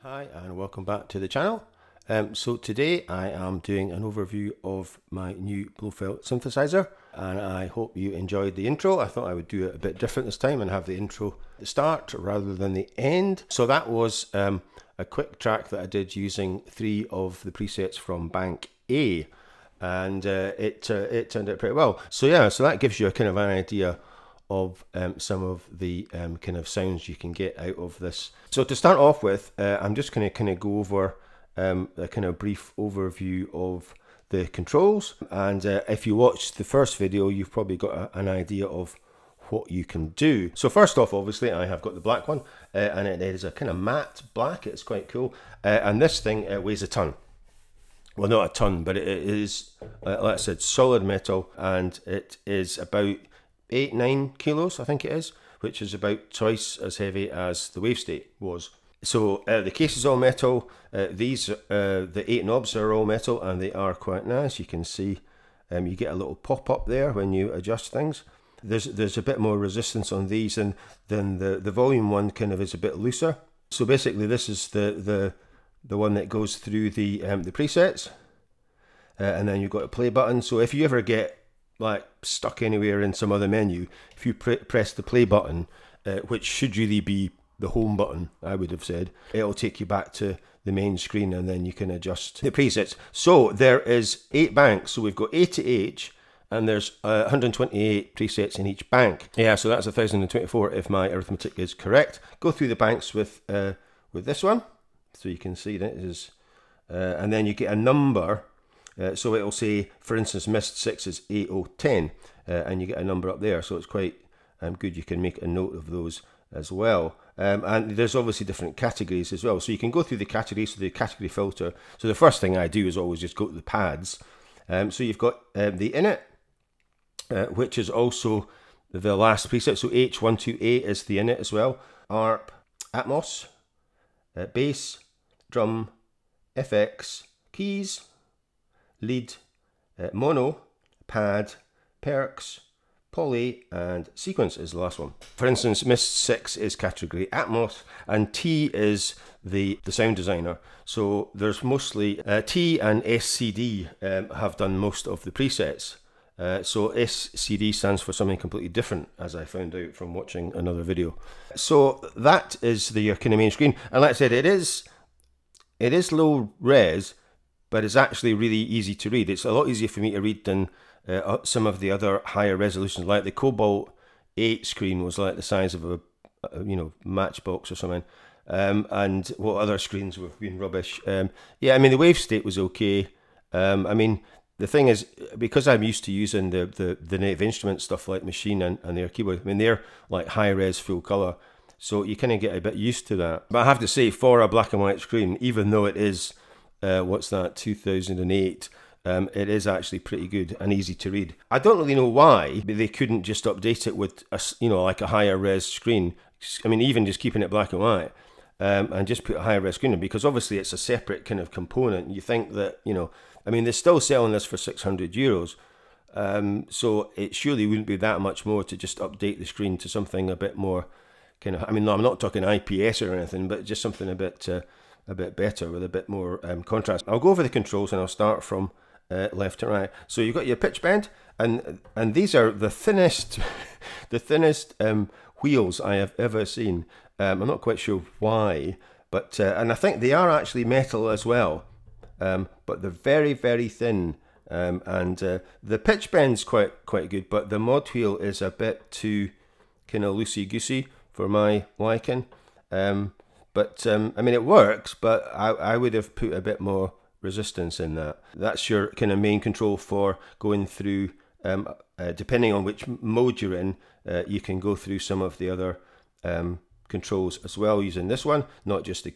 Hi and welcome back to the channel. So today I am doing an overview of my new Blofeld synthesizer, and I hope you enjoyed the intro. I thought I would do it a bit different this time and have the intro at the start rather than the end. So that was a quick track that I did using 3 of the presets from Bank A, and it turned out pretty well. So yeah, so that gives you a kind of an idea of some of the kind of sounds you can get out of this. So to start off with, I'm just going to kind of go over a kind of brief overview of the controls, and if you watched the first video you've probably got an idea of what you can do. So first off, obviously I have got the black one, and it is a kind of matte black. It's quite cool, and this thing weighs a ton. Well, not a ton, but it is, like I said, solid metal, and it is about 8-9 kilos, I think it is, which is about twice as heavy as the Wavestate was. So the case is all metal. The 8 knobs are all metal, and they are quite nice. You can see you get a little pop up there when you adjust things. There's a bit more resistance on these, and then the volume one kind of is a bit looser. So basically, this is the one that goes through the presets, and then you've got a play button. So if you ever get like stuck anywhere in some other menu, if you press the play button, which should really be the home button, I would have said, it'll take you back to the main screen, and then you can adjust the presets. So there is 8 banks, so we've got A to H, and there's 128 presets in each bank. Yeah, so that's 1024 if my arithmetic is correct. Go through the banks with this one, so you can see that it is, and then you get a number. So it'll say, for instance, Myst 6 is 8010, and you get a number up there, so it's quite good. You can make a note of those as well. And there's obviously different categories as well, so you can go through the categories, so the category filter. So the first thing I do is always just go to the pads. So you've got the init, which is also the last preset, so H128 is the init as well. ARP, Atmos, bass, drum, FX, keys, lead, mono, pad, perks, poly, and sequence is the last one. For instance, Myst 6 is category Atmos, and T is the sound designer. So there's mostly T and SCD have done most of the presets. So SCD stands for something completely different, as I found out from watching another video. So that is the kind of main screen, and like I said, it is low res, but it's actually really easy to read. It's a lot easier for me to read than some of the other higher resolutions. Like the Cobalt 8 screen was like the size of a matchbox or something. And what other screens have been rubbish. Yeah, I mean, the Wavestate was okay. I mean, the thing is, because I'm used to using the Native Instruments stuff like Machine and their keyboard, I mean, they're like high res full color. So you kind of get a bit used to that. But I have to say, for a black and white screen, even though it is what's that, 2008, it is actually pretty good and easy to read. I don't really know why they couldn't just update it with like a higher res screen. I mean, even just keeping it black and white, and just put a higher res screen in, because obviously it's a separate kind of component. You think that, I mean, they're still selling this for 600 euros, so it surely wouldn't be that much more to just update the screen to something a bit more kind of, I mean, no, I'm not talking IPS or anything, but just something a bit better with a bit more contrast. I'll go over the controls, and I'll start from left to right. So you've got your pitch bend, and these are the thinnest the thinnest wheels I have ever seen. I'm not quite sure why, but and I think they are actually metal as well, but they're very, very thin, and the pitch bend's quite good, but the mod wheel is a bit too kind of loosey-goosey for my liking. But I mean, it works, but I would have put a bit more resistance in that. That's your kind of main control for going through, depending on which mode you're in, you can go through some of the other controls as well using this one, not just the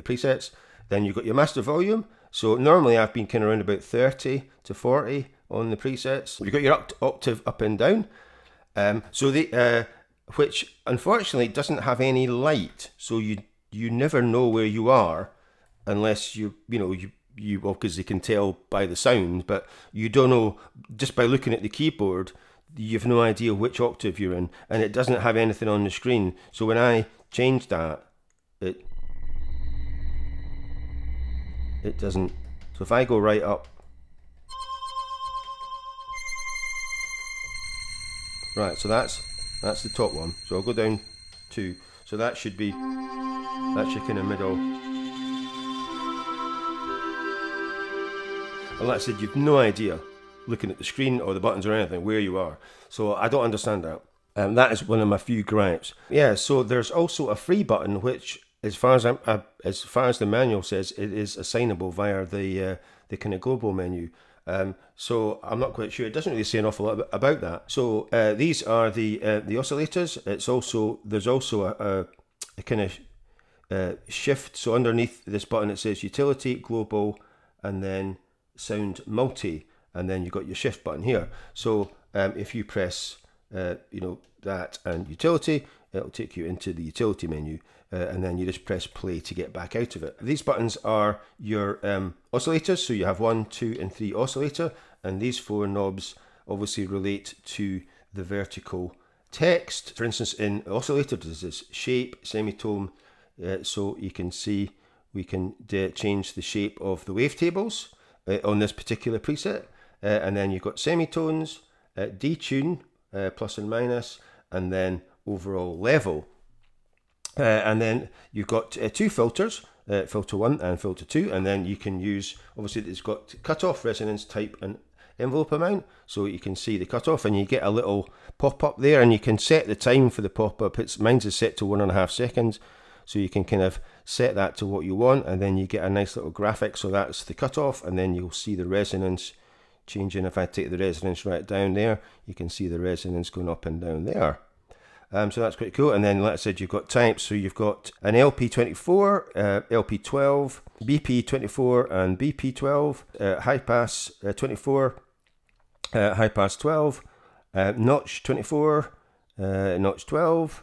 presets. Then you've got your master volume. So normally I've been kind of around about 30 to 40 on the presets. You've got your octave up and down. Which unfortunately doesn't have any light, so you never know where you are unless you well, because you can tell by the sound, but you don't know just by looking at the keyboard. You've no idea which octave you're in, and it doesn't have anything on the screen. So when I change that, it doesn't. So if I go right up, right, so that's the top one. So I'll go down 2. So that should be, that's your kind of middle. And like I said, you've no idea, looking at the screen or the buttons or anything, where you are. So I don't understand that. That is one of my few gripes. Yeah, so there's also a free button, which, as far as the manual says, it is assignable via the kind of global menu. So I'm not quite sure. It doesn't really say an awful lot about that. So these are the oscillators. There's also a kind of shift. So underneath this button it says utility, global, and then sound multi, and then you've got your shift button here. So if you press that and utility, it'll take you into the utility menu, and then you just press play to get back out of it. These buttons are your oscillators, so you have 1, 2, and 3 oscillator, and these 4 knobs obviously relate to the vertical text. For instance, in oscillator, there's this shape, semitone, so you can see we can change the shape of the wavetables on this particular preset, and then you've got semitones, detune, plus and minus, and then overall level. And then you've got 2 filters, filter 1 and filter 2, and then you can use, obviously it's got cutoff, resonance, type, and envelope amount, so you can see the cutoff, and you get a little pop-up there, and you can set the time for the pop-up. Mine's is set to 1.5 seconds, so you can kind of set that to what you want, and then you get a nice little graphic. So that's the cutoff, and then you'll see the resonance changing. If I take the resonance right down there, you can see the resonance going up and down there. So that's quite cool. And then, like I said, you've got types. So you've got an LP24, LP12, BP24 and BP12, high pass 24, high pass 12, notch 24, notch 12.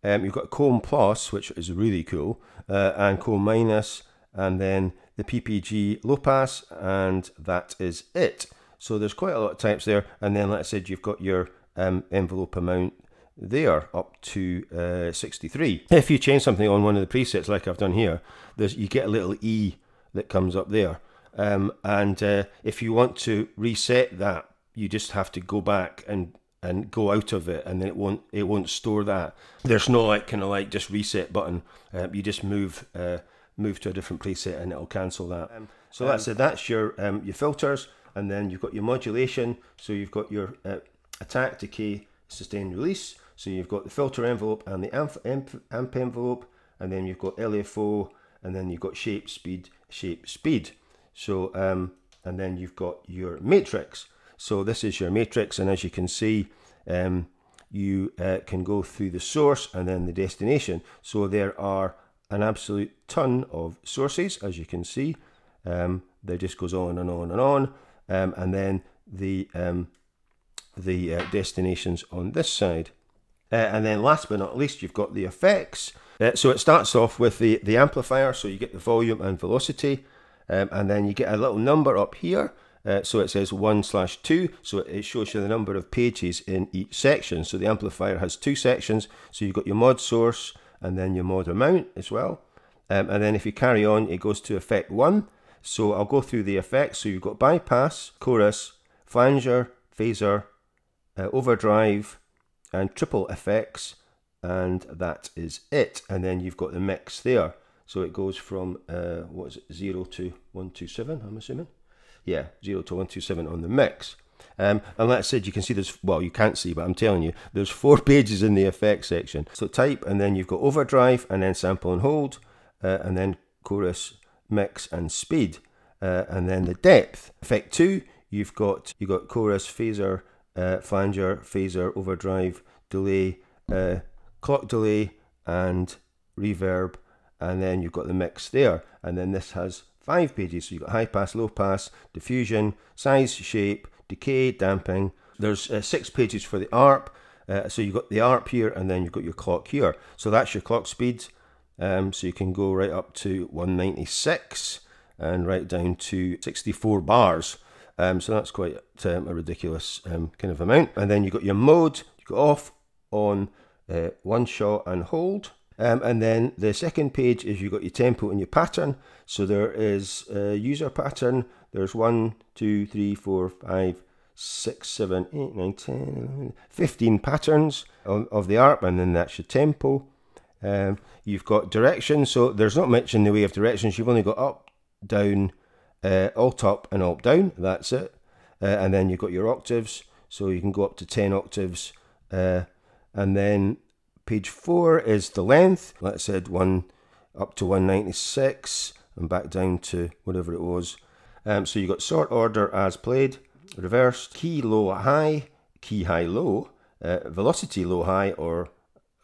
You've got comb plus, which is really cool, and comb minus, and then the PPG low pass, and that is it. So there's quite a lot of types there. And then, like I said, you've got your envelope amount there up to 63. If you change something on one of the presets like I've done here, you get a little E that comes up there, and if you want to reset that, you just have to go back and go out of it, and then it won't store that. There's no just reset button. You just move to a different preset and it'll cancel that. So that's it. That's your filters, and then you've got your modulation. So you've got your attack, decay, sustain, release. So you've got the filter envelope and the amp envelope, and then you've got LFO, and then you've got shape, speed. So and then you've got your matrix. So this is your matrix, and as you can see, you can go through the source and then the destination. So there are an absolute ton of sources, as you can see. There just goes on and on and on, and then the destinations on this side. And then last but not least, you've got the effects. So it starts off with the amplifier, so you get the volume and velocity, and then you get a little number up here. So it says 1/2, so it shows you the number of pages in each section. So the amplifier has 2 sections, so you've got your mod source and then your mod amount as well. And then if you carry on, it goes to effect 1. So I'll go through the effects. So you've got bypass, chorus, flanger, phaser, overdrive, and triple effects, and that is it. And then you've got the mix there. So it goes from 0 to 127, I'm assuming. Yeah, 0 to 127 on the mix. And like I said, you can see there's, well, you can't see, but I'm telling you, there's 4 pages in the effects section. So type, and then you've got overdrive, and then sample and hold, and then chorus, mix, and speed, and then the depth. Effect 2, you've got chorus, phaser, flanger, phaser, overdrive, delay, clock delay, and reverb, and then you've got the mix there. And then this has 5 pages, so you've got high pass, low pass, diffusion, size, shape, decay, damping. There's 6 pages for the ARP, so you've got the ARP here, and then you've got your clock here. So that's your clock speed, so you can go right up to 196 and right down to 64 bars. So that's quite a ridiculous kind of amount. And then you've got your mode, you go off, on, one shot and hold. And then the second page is you've got your tempo and your pattern. So there is a user pattern. There's 1, 2, 3, 4, 5, 6, 7, 8, 9, 10, 11, 15 patterns of the ARP, and then that's your tempo. You've got direction, so there's not much in the way of directions. You've only got up, down, alt up and alt down, that's it. And then you've got your octaves, so you can go up to 10 octaves. And then page 4 is the length. Like I said, up to 196 and back down to whatever it was. So you've got sort order as played, reversed, key low high, key high low, velocity low high or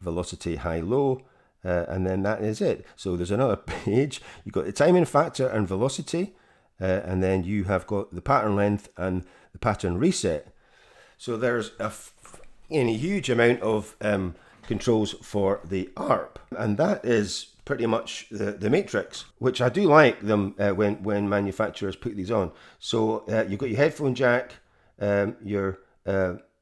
velocity high low, and then that is it. So there's another page. You've got the timing factor and velocity, and then you have got the pattern length and the pattern reset. So there's a huge amount of controls for the ARP, and that is pretty much the matrix, which I do like them when manufacturers put these on. So you've got your headphone jack, your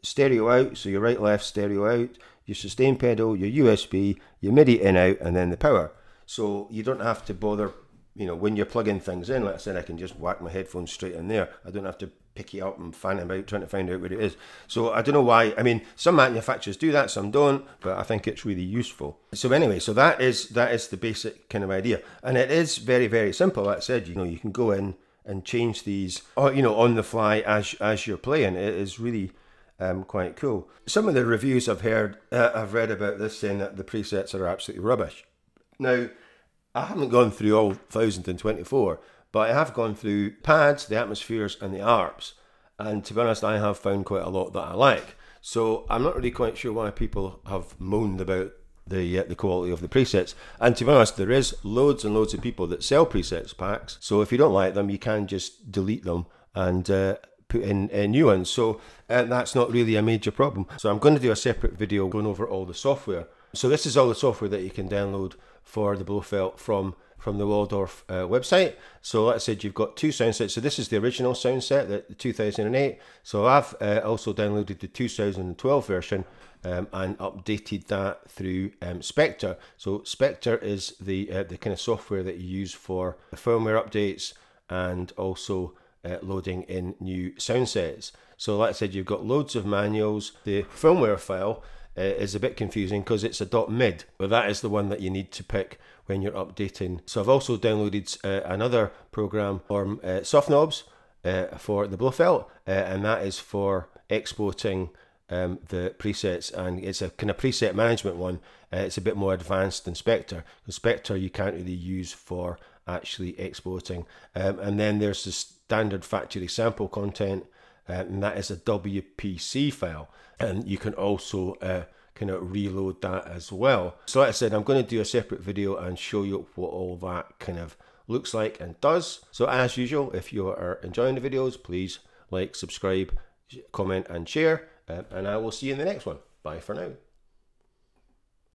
stereo out, so your right left stereo out, your sustain pedal, your USB, your MIDI in out, and then the power. So you don't have to bother, when you're plugging things in. Like I said, I can just whack my headphones straight in there. I don't have to pick it up and fan them out trying to find out where it is. So I don't know why. I mean, some manufacturers do that, some don't, but I think it's really useful. So anyway, so that is the basic kind of idea, and it is very, very simple. Like I said, you can go in and change these, on the fly as you're playing. It is really quite cool. Some of the reviews I've read about this saying that the presets are absolutely rubbish. Now, I haven't gone through all 1024, but I have gone through pads, the atmospheres, and the ARPs. And to be honest, I have found quite a lot that I like. So I'm not really quite sure why people have moaned about the quality of the presets. And to be honest, there is loads and loads of people that sell presets packs. So if you don't like them, you can just delete them and put in new ones. So that's not really a major problem. So I'm going to do a separate video going over all the software. So this is all the software that you can download for the Blofeld from the Waldorf website. So like I said, you've got 2 sound sets. So this is the original sound set, the 2008. So I've also downloaded the 2012 version and updated that through Spectre. So Spectre is the kind of software that you use for the firmware updates and also loading in new sound sets. So like I said, you've got loads of manuals. The firmware file is a bit confusing because it's a .mid, but that is the one that you need to pick when you're updating. So I've also downloaded another program from Softknobs for the Blofeld, and that is for exporting the presets, and it's a kind of preset management one. It's a bit more advanced than Spectre. The Spectre you can't really use for actually exporting. And then there's the standard factory sample content, and that is a WPC file, and you can also kind of reload that as well. So like I said, I'm going to do a separate video and show you what all that kind of looks like and does. So as usual, if you are enjoying the videos, please like, subscribe, comment and share, and I will see you in the next one. Bye for now.